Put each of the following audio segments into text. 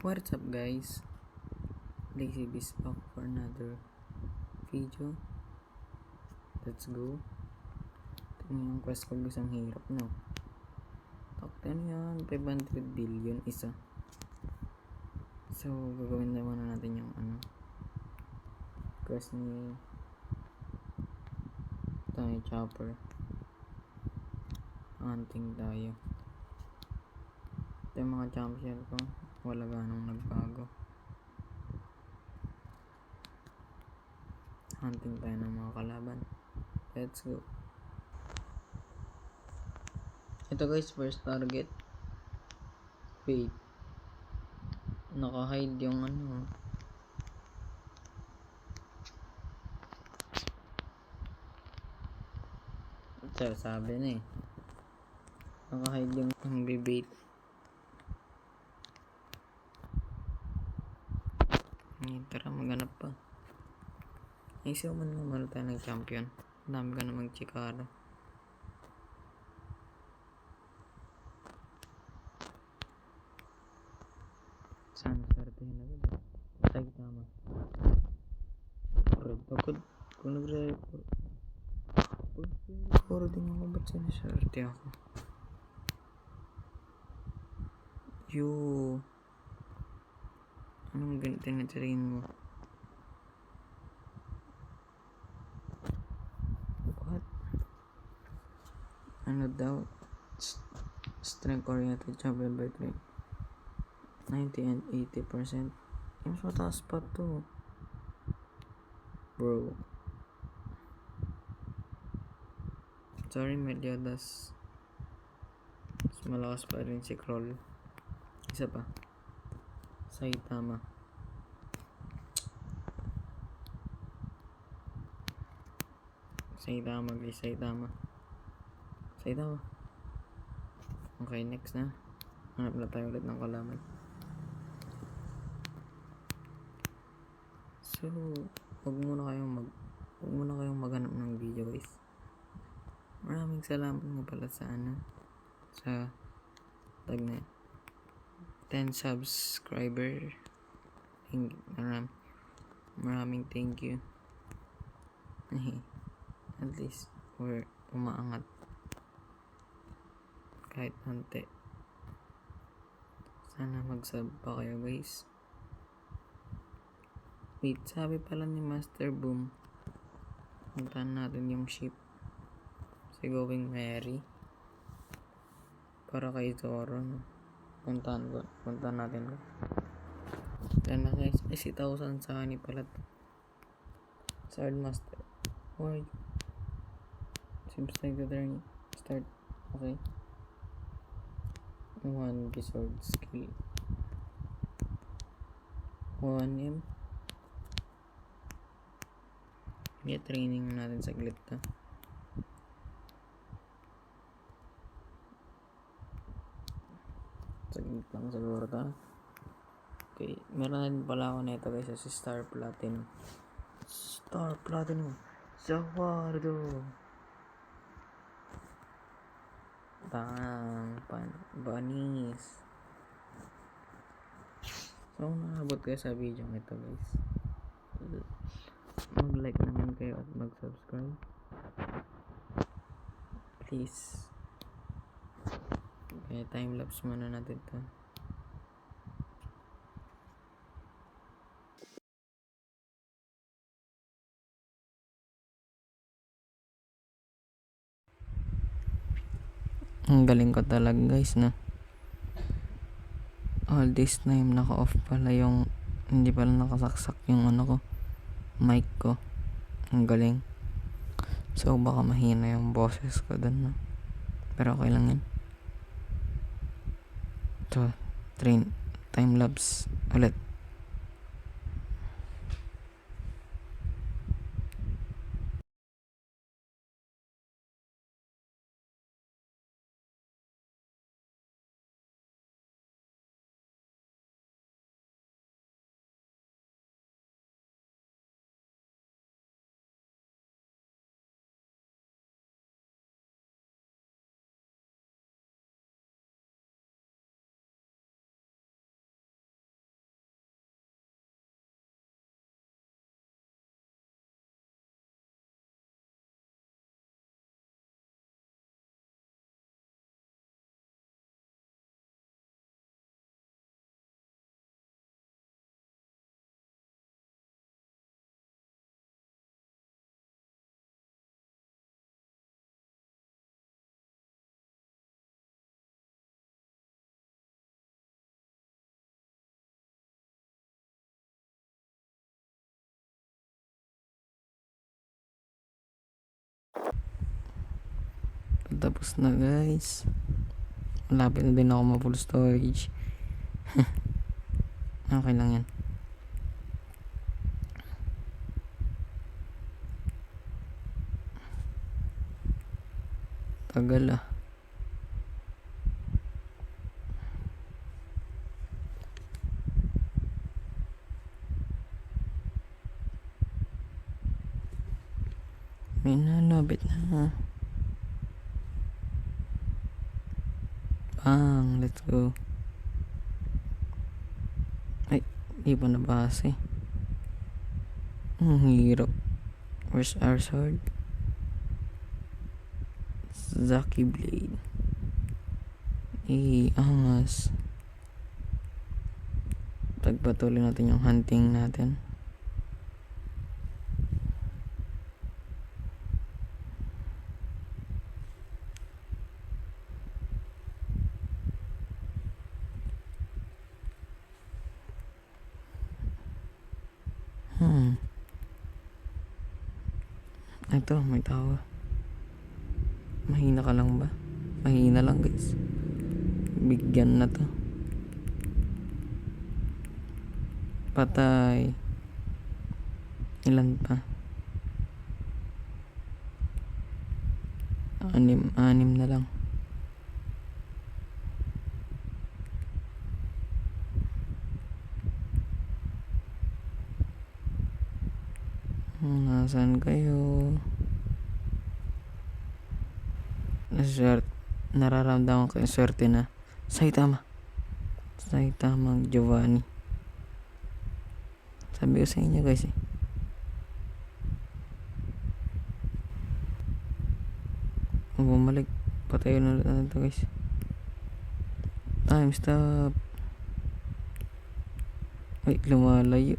What's up guys? Lazy Beast back for another video. Let's go. Tingnan yung quest ko guys, ang hirap no. Taktan yan, 500 billion isa. So gagawin na muna natin yung quest ni tayo chopper. Hunting tayo. Ito yung mga champion ko, wala ganong nagbago. Hunting tayo ng mga kalaban. Let's go. Ito guys, first target. Wait, naka-hide yung ito sabi na naka-hide yung bibait. Tara, maghanap pa. Isiw man naman tayo ng champion. Dami ka na magchikara. Sana swertehin na ba? Ay, tama. Pagod. Kung nagre-record. Recording ako, ba't sinaswerte ako? Anong tinitirain mo? What? Ano daw? Strength oriented champion by 90 and 80%. Mas mataas pa to, bro. Sorry Meliodas. Mas malakas pa rin si Kroll. Isa pa, Saitama. Guys, Saitama. Okay, next na. Hanap na tayo ulit ng kalaban. So, huwag muna kayong maghanap ng video guys. Maraming salamat nga pala sa tag na 10 subscriber. Maraming thank you. At least we're umaangat kahit konti. Sana mag-sub pa kayo guys. Wait, sabi pala ni Master Boom, puntahan natin yung ship si Going Merry para kay Zoro, no? Puntahan natin. Yan na guys, 10,000 sa ni pala to. Sword Master. Why? Seems like the turn start. Okay. 1 sword skill. 1M. Training natin saglit to. Saglit lang siguro to. Okay, meron na din pala ako nito guys, si Star Platinum. Zawardo. Banis. So, nakabot kayo sa video nito guys. Mag-like naman kayo at mag-subscribe. Please. Okay, time-lapse muna natin to. Ang galing ko talaga guys, no? All this time naka-off pala yung, hindi pala nakasaksak yung mic ko. Ang galing. So baka mahina yung boses ko dun, no? Pero okay lang yan. So, time lapse ulit. Tapos na guys. Malapit na din ako ma-full storage. Okay lang yan. Tagal ah. May nalabit na. Bang, let's go. Ay, di pa nabasa eh. Ang hirap. Where's our sword? Zaki Blade. Angas. Pagpatuloy natin yung hunting natin. Ito, may tao. Mahina ka lang ba? Mahina lang guys. Bigyan na to. Patay. Ilan pa? Anim na lang. Nasaan kayo? Nararamdaman ko yung swerte na Saitama Giovanni. Sabi ko sa inyo guys eh. Bumalik. Patayin ulit na ito guys. Time stop. Wait, lumalayo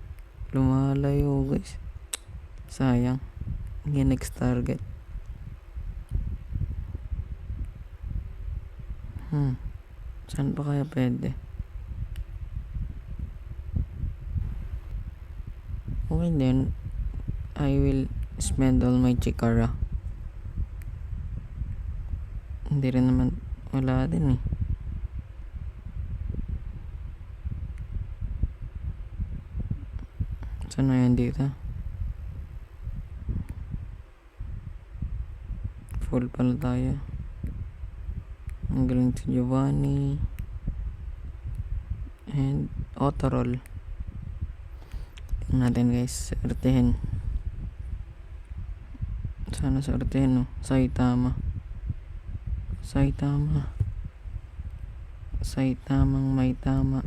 guys. Sayang. Hindi next target. Saan pa kaya pwede? Okay then, I will spend all my chikara. Hindi rin naman, wala din eh. Saan na yan dito? Full pala tayo. Ang galing si Giovanni. And auto-roll. Tingnan natin guys. Sortehin. Sana sortehin no. Saitamang may tama.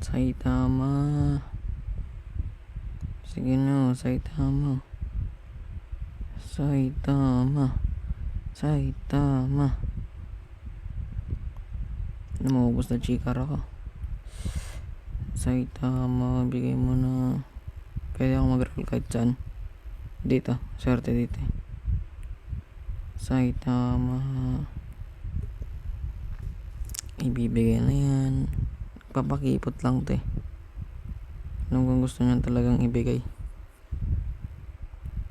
Saitama. Sige no, Saitama. Namubos na chikara ko. Saitama, bigay mo na. Pwede ako mag-roll kahit saan. Dito, swerte dito. Saitama. Ibibigay na yan. Papakipot lang to eh. Alam kung gusto niyan talagang ibigay.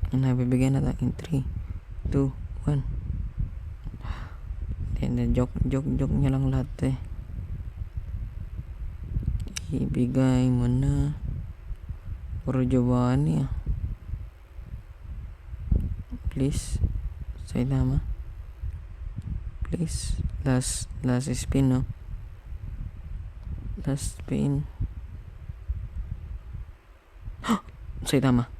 Nabibigyan na tayo in 3, 2, 1. Then joke niya lang lahat eh. Ibigay mo na. Puro Giovanni ah. Please. Saitama. Please. Last spin no. Last spin. Saitama.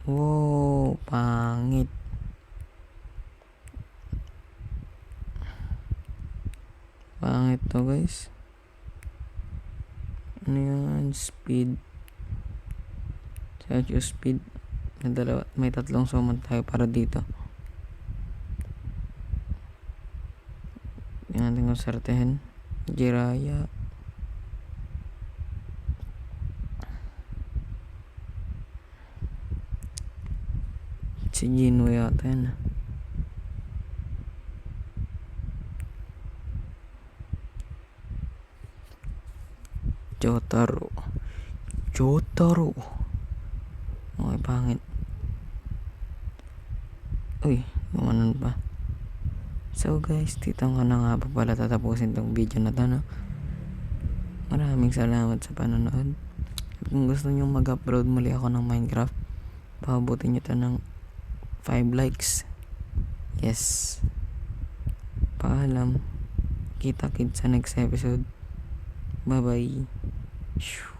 Wow, pangit. Pangit to guys. Ano yan? Speed. Search your speed. May tatlong summon tayo para dito. Tingnan natin kung sartehin. Jiraya. Si Gino yata yan. Jotaro. pangit. Uy, gumanon pa. So guys, dito ko na nga po pala tatapusin tong video na to, no? Maraming salamat sa panonood. At kung gusto nyo mag-upload muli ako ng Minecraft, pabutin nyo to ng 5 likes. Yes. Paalam. Kita-kits sa next episode. Bye-bye.